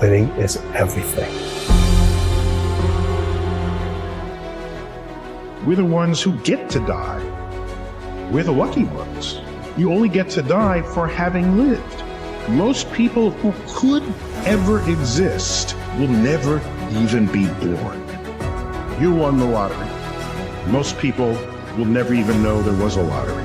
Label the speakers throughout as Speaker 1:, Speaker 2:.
Speaker 1: winning is everything.
Speaker 2: We're the ones who get to die. We're the lucky ones. You only get to die for having lived. Most people who could ever exist will never even be born. You won the lottery. Most people will never even know there was a lottery.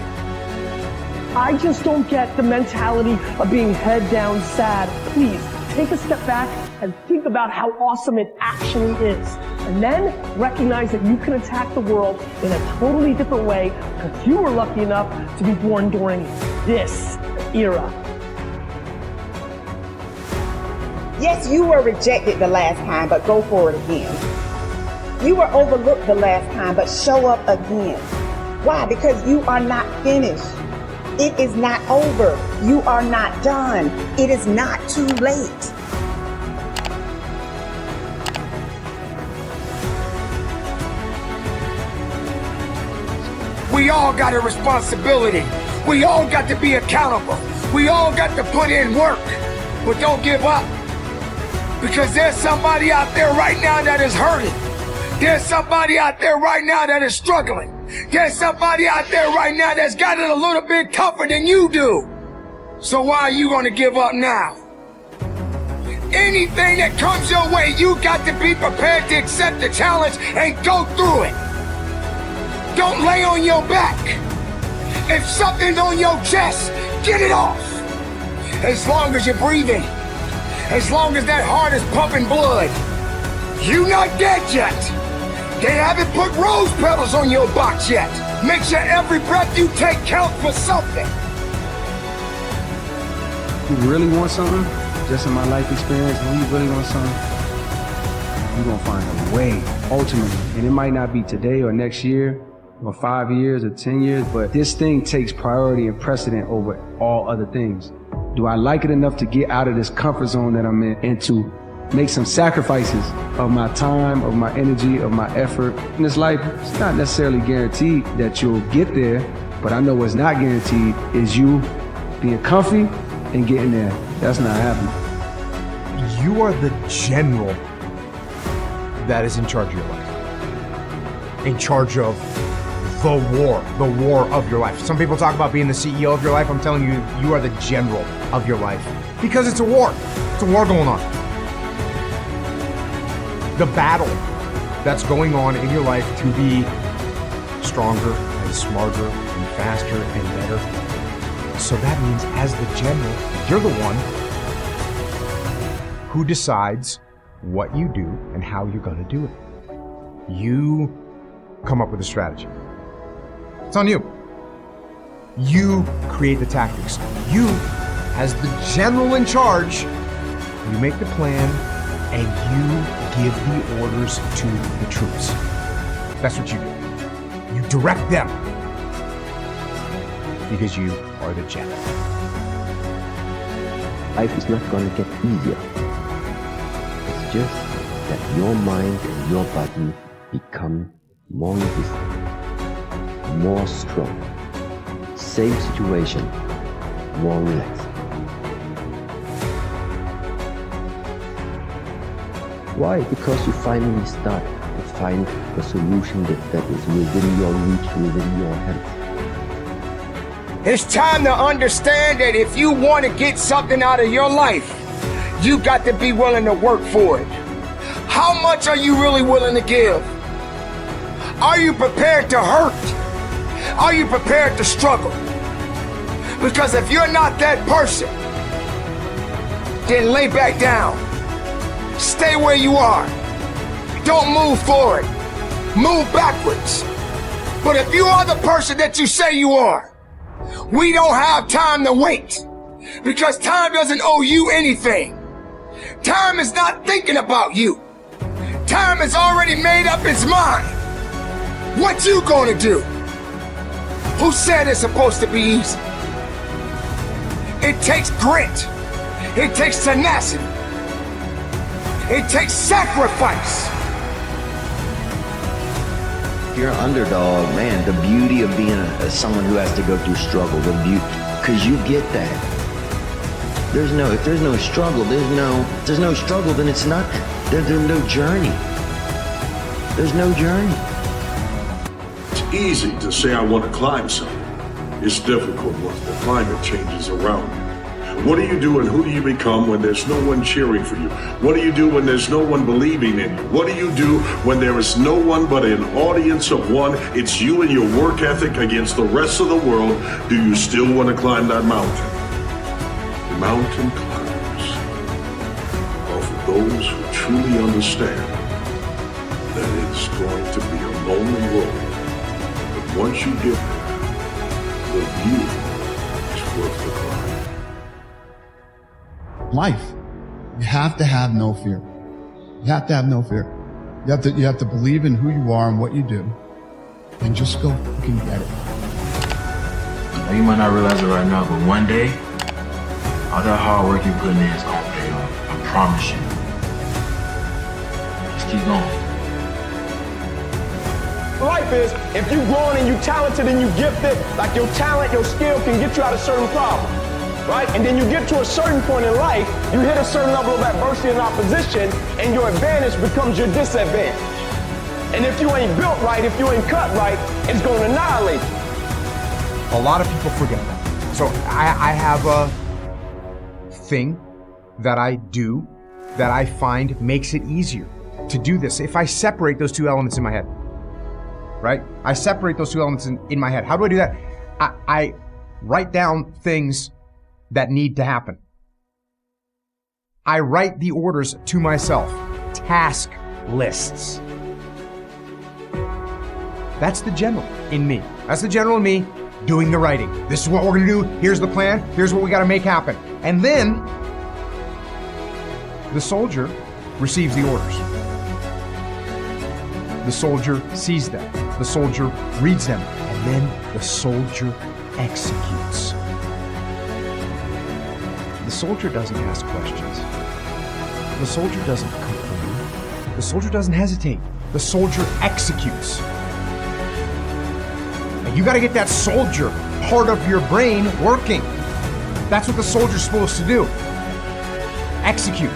Speaker 3: I just don't get the mentality of being head down sad. Please, take a step back and think about how awesome it actually is. And then recognize that you can attack the world in a totally different way because you were lucky enough to be born during this era.
Speaker 4: Yes, you were rejected the last time, but go for it again. You were overlooked the last time, but show up again. Why? Because you are not finished. It is not over. You are not done. It is not too late.
Speaker 5: We all got a responsibility. We all got to be accountable. We all got to put in work. But don't give up. Because there's somebody out there right now that is hurting. There's somebody out there right now that is struggling. There's somebody out there right now that's got it a little bit tougher than you do. So why are you going to give up now? Anything that comes your way, you got to be prepared to accept the challenge and go through it. Don't lay on your back. If something's on your chest, get it off. As long as you're breathing, as long as that heart is pumping blood, you're not dead yet. They haven't put rose petals on your box yet. Make sure every breath you take counts for something.
Speaker 6: You really want something, just in my life experience, when you really want something, you're gonna find a way, ultimately. And it might not be today or next year, or 5 years or 10 years, but this thing takes priority and precedent over all other things. Do I like it enough to get out of this comfort zone that I'm in and to make some sacrifices of my time, of my energy, of my effort? In this life, it's not necessarily guaranteed that you'll get there, but I know what's not guaranteed is you being comfy and getting there. That's not happening.
Speaker 7: You are the general that is in charge of your life. In charge of the war of your life. Some people talk about being the CEO of your life. I'm telling you, you are the general of your life. Because it's a war. It's a war going on. The battle that's going on in your life to be stronger and smarter and faster and better. So that means as the general, you're the one who decides what you do and how you're going to do it. You come up with a strategy. It's on you. You create the tactics. You, as the general in charge, you make the plan and you give the orders to the troops. That's what you do. You direct them because you are the general.
Speaker 8: Life is not going to get easier. It's just that your mind and your body become more resistant, more strong. Same situation, more relaxed. Why? Because you finally start to find a solution that is within your reach, within your hands.
Speaker 5: It's time to understand that if you want to get something out of your life, you got to be willing to work for it. How much are you really willing to give? Are you prepared to hurt? Are you prepared to struggle? Because if you're not that person, then lay back down. Stay where you are. Don't move forward. Move backwards. But if you are the person that you say you are, we don't have time to wait. Because time doesn't owe you anything. Time is not thinking about you. Time has already made up its mind. What you gonna do? Who said it's supposed to be easy? It takes grit. It takes tenacity. It takes sacrifice.
Speaker 8: If you're an underdog, man, the beauty of being someone who has to go through struggle, the beauty, because you get that. If there's no struggle, there's no struggle, then it's not, there's no journey. There's no journey.
Speaker 1: It's easy to say I want to climb something. It's difficult once the climate changes around you. What do you do and who do you become when there's no one cheering for you? What do you do when there's no one believing in you? What do you do when there is no one but an audience of one? It's you and your work ethic against the rest of the world. Do you still want to climb that mountain? Mountain climbers are for those who truly understand that it's going to be a lonely road. But once you get there, the view is worth the climb.
Speaker 9: Life, you have to have no fear. You have to have no fear. You have to believe in who you are and what you do, and just go fucking get it.
Speaker 10: Now, you might not realize it right now, but one day, all that hard work you're putting in is gonna pay off. I promise you. Just keep going.
Speaker 11: Life is, if you're growing and you're talented and you're gifted, like your talent, your skill can get you out of certain problems, right? And then you get to a certain point in life, you hit a certain level of adversity and opposition, and your advantage becomes your disadvantage. And if you ain't built right, if you ain't cut right, it's going to annihilate you.
Speaker 7: A lot of people forget that. So I have a thing that I do that I find makes it easier to do this. If I separate those two elements in my head, right? I separate those two elements in my head. How do I do that? I write down things that need to happen. I write the orders to myself. Task lists. That's the general in me. That's the general in me doing the writing. This is what we're gonna do. Here's the plan. Here's what we gotta make happen. And then the soldier receives the orders. The soldier sees them. The soldier reads them. And then the soldier executes. The soldier doesn't ask questions. The soldier doesn't complain. The soldier doesn't hesitate. The soldier executes. And you gotta get that soldier part of your brain working. That's what the soldier's supposed to do. Execute.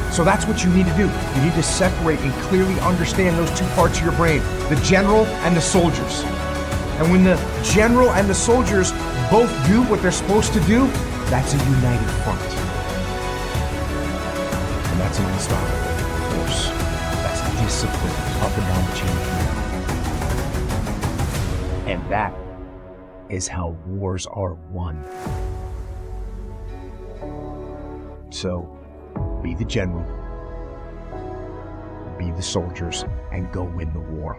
Speaker 7: So that's what you need to do. You need to separate and clearly understand those two parts of your brain, the general and the soldiers. And when the general and the soldiers both do what they're supposed to do, that's a united front. And that's an unstoppable force. That's discipline up and down the chain of command. And that is how wars are won. So, be the general, be the soldiers, and go win the war.